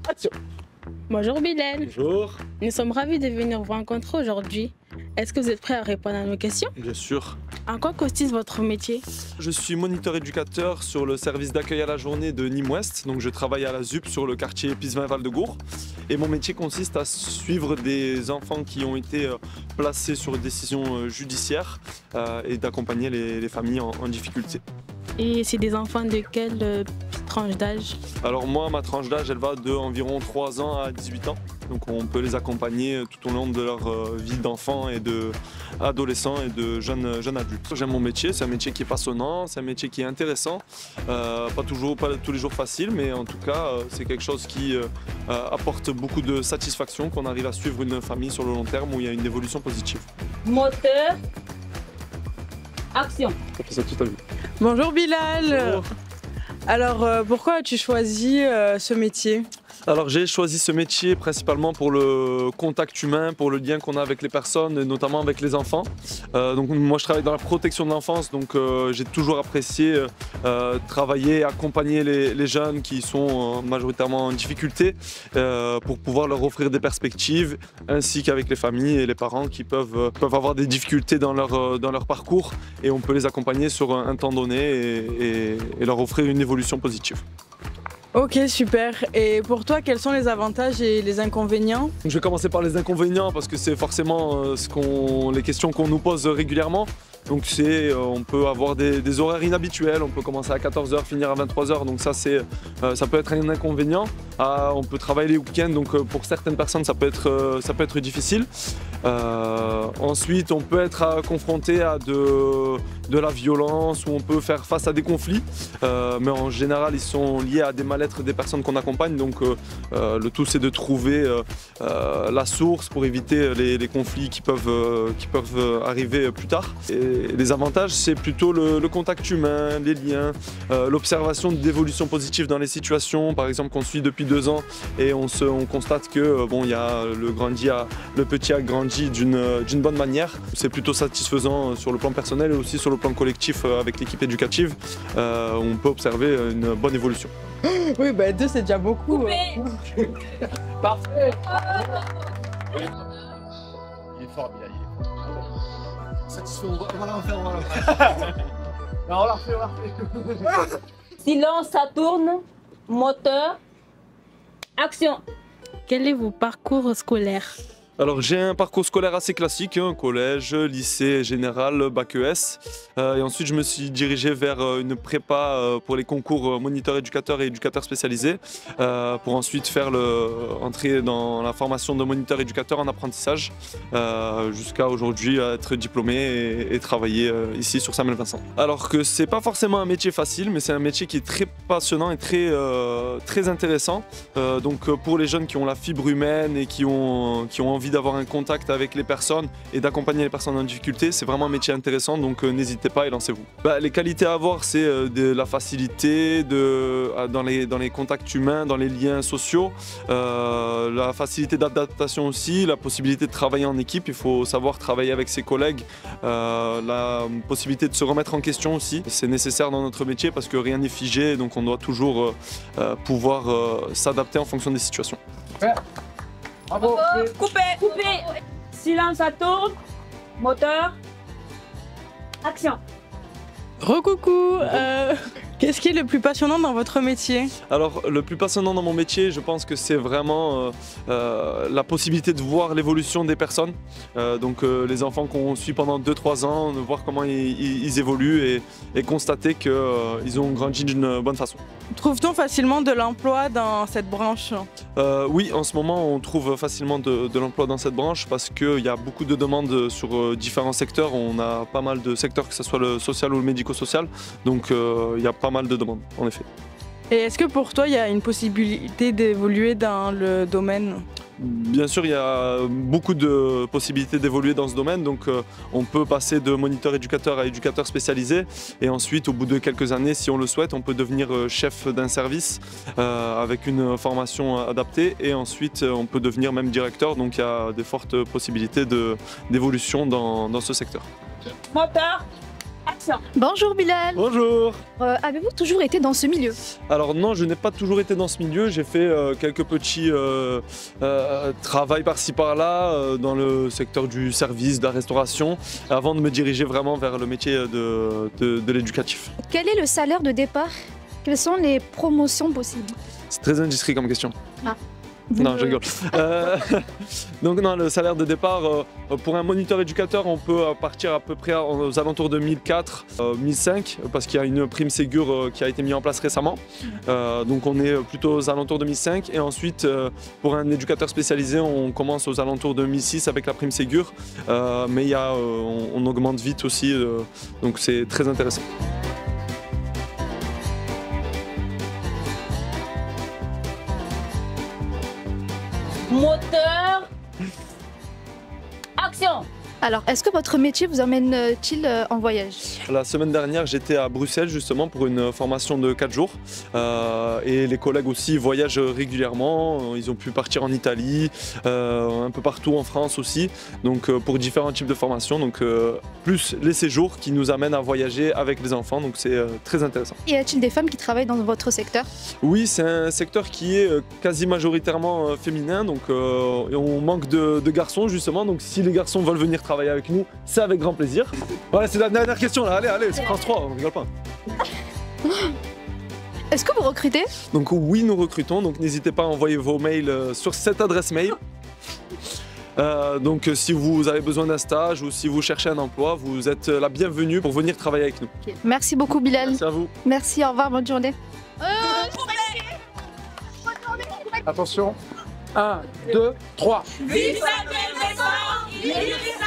Action. Bonjour Bilal, Bonjour. nous sommes ravis de venir vous rencontrer aujourd'hui. Est-ce que vous êtes prêt à répondre à nos questions? Bien sûr. En quoi consiste votre métier? Je suis moniteur éducateur sur le service d'accueil à la journée de Nîmes-Ouest. Donc je travaille à la ZUP sur le quartier Pisevin-Val-de-Gour. Et mon métier consiste à suivre des enfants qui ont été placés sur décision judiciaire et d'accompagner les familles en difficulté. Et c'est des enfants de quelle tranche d'âge? Alors moi, ma tranche d'âge, elle va de environ 3 ans à 18 ans. Donc on peut les accompagner tout au long de leur vie d'enfant et d'adolescent et de jeunes adultes. J'aime mon métier, c'est un métier qui est passionnant, c'est un métier qui est intéressant. Pas tous les jours facile, mais en tout cas, c'est quelque chose qui apporte beaucoup de satisfaction, qu'on arrive à suivre une famille sur le long terme où il y a une évolution positive. Moteur, action. On fait ça toute la vie. Bonjour Bilal. Bonjour. Alors pourquoi as-tu choisi ce métier? Alors j'ai choisi ce métier principalement pour le contact humain, pour le lien qu'on a avec les personnes, et notamment avec les enfants. Donc moi je travaille dans la protection de l'enfance, donc j'ai toujours apprécié travailler, accompagner les jeunes qui sont majoritairement en difficulté pour pouvoir leur offrir des perspectives, ainsi qu'avec les familles et les parents qui peuvent avoir des difficultés dans leur parcours, et on peut les accompagner sur un temps donné et leur offrir une évolution positive. Ok, super. Et pour toi, quels sont les avantages et les inconvénients? Je vais commencer par les inconvénients parce que c'est forcément les questions qu'on nous pose régulièrement. Donc on peut avoir des horaires inhabituels, on peut commencer à 14 h, finir à 23 h, donc ça peut être un inconvénient. On peut travailler les week-ends, donc pour certaines personnes ça peut être difficile. Ensuite on peut être confronté à de la violence, ou on peut faire face à des conflits, mais en général ils sont liés à des mal-être des personnes qu'on accompagne, donc le tout c'est de trouver la source pour éviter les conflits qui peuvent arriver plus tard. Et les avantages, c'est plutôt le contact humain, les liens, l'observation d'évolution positive dans les situations, par exemple qu'on suit depuis 2 ans et on constate que bon, le petit a grandi d'une bonne manière. C'est plutôt satisfaisant sur le plan personnel et aussi sur le plan collectif avec l'équipe éducative. On peut observer une bonne évolution. Oui, bah 2 c'est déjà beaucoup. Coupé. Parfait. Il est fort, Bilal, il est fort. Satisfait, on va la refaire, on va la refaire. Non, on la refait. Silence, ça tourne. Moteur, action. Quel est vos parcours scolaires? Alors j'ai un parcours scolaire assez classique, collège, lycée général, bac ES. Et ensuite je me suis dirigé vers une prépa pour les concours moniteur éducateur et éducateur spécialisé, pour ensuite entrer dans la formation de moniteur éducateur en apprentissage, jusqu'à aujourd'hui être diplômé et travailler ici sur Saint-Mel-Vincent. Alors que c'est pas forcément un métier facile, mais c'est un métier qui est très passionnant et très intéressant. Donc pour les jeunes qui ont la fibre humaine et qui ont envie d'avoir un contact avec les personnes et d'accompagner les personnes en difficulté, c'est vraiment un métier intéressant, donc n'hésitez pas et lancez-vous. Les qualités à avoir, c'est de la facilité dans les contacts humains, dans les liens sociaux, la facilité d'adaptation aussi, la possibilité de travailler en équipe, il faut savoir travailler avec ses collègues, la possibilité de se remettre en question aussi, c'est nécessaire dans notre métier parce que rien n'est figé, donc on doit toujours pouvoir s'adapter en fonction des situations. Ouais. Bravo. Coupé. Coupé. Silence, ça tourne. Moteur, action. Recoucou. Qu'est-ce qui est le plus passionnant dans votre métier? Alors le plus passionnant dans mon métier, je pense que c'est vraiment la possibilité de voir l'évolution des personnes. Donc les enfants qu'on suit pendant 2-3 ans, de voir comment ils évoluent et constater qu'ils ont grandi d'une bonne façon. Trouve-t-on facilement de l'emploi dans cette branche? Oui, en ce moment on trouve facilement de l'emploi dans cette branche parce qu'il y a beaucoup de demandes sur différents secteurs. On a pas mal de secteurs, que ce soit le social ou le médico-social, donc il y a pas mal de demandes en effet. Et est-ce que pour toi il y a une possibilité d'évoluer dans le domaine? Bien sûr, il y a beaucoup de possibilités d'évoluer dans ce domaine, donc on peut passer de moniteur éducateur à éducateur spécialisé et ensuite au bout de quelques années, si on le souhaite, on peut devenir chef d'un service avec une formation adaptée et ensuite on peut devenir même directeur, donc il y a de fortes possibilités d'évolution dans ce secteur. Moteur, action. Action. Bonjour Bilal. Bonjour. Avez-vous toujours été dans ce milieu? Alors non, je n'ai pas toujours été dans ce milieu. J'ai fait quelques petits travails par-ci par-là dans le secteur du service, de la restauration, avant de me diriger vraiment vers le métier de l'éducatif. Quel est le salaire de départ? Quelles sont les promotions possibles? C'est très indiscret comme question. Ah. Non, je rigole. Donc non, le salaire de départ, pour un moniteur éducateur, on peut partir à peu près aux alentours de 1004, 1005, parce qu'il y a une prime Ségur qui a été mise en place récemment. Donc on est plutôt aux alentours de 1005. Et ensuite, pour un éducateur spécialisé, on commence aux alentours de 1006 avec la prime Ségur. Mais il y a, on augmente vite aussi, donc c'est très intéressant. Moteur. Action. Alors, est-ce que votre métier vous emmène-t-il en voyage? La semaine dernière, j'étais à Bruxelles justement pour une formation de 4 jours. Et les collègues aussi voyagent régulièrement. Ils ont pu partir en Italie, un peu partout en France aussi. Donc pour différents types de formations. Donc plus les séjours qui nous amènent à voyager avec les enfants. Donc c'est très intéressant. Y a-t-il des femmes qui travaillent dans votre secteur? Oui, c'est un secteur qui est quasi majoritairement féminin. Donc on manque de garçons justement. Donc si les garçons veulent venir travailler avec nous, c'est avec grand plaisir. Voilà, c'est la dernière question là, allez, c'est France 3, on rigole pas. Est-ce que vous recrutez? Donc oui, nous recrutons, donc n'hésitez pas à envoyer vos mails sur cette adresse mail. Donc si vous avez besoin d'un stage ou si vous cherchez un emploi, vous êtes la bienvenue pour venir travailler avec nous. Okay. Merci beaucoup Bilal. Merci à vous. Merci, au revoir, bonne journée. Attention. 1, 2, 3. Vive Samuel Besson.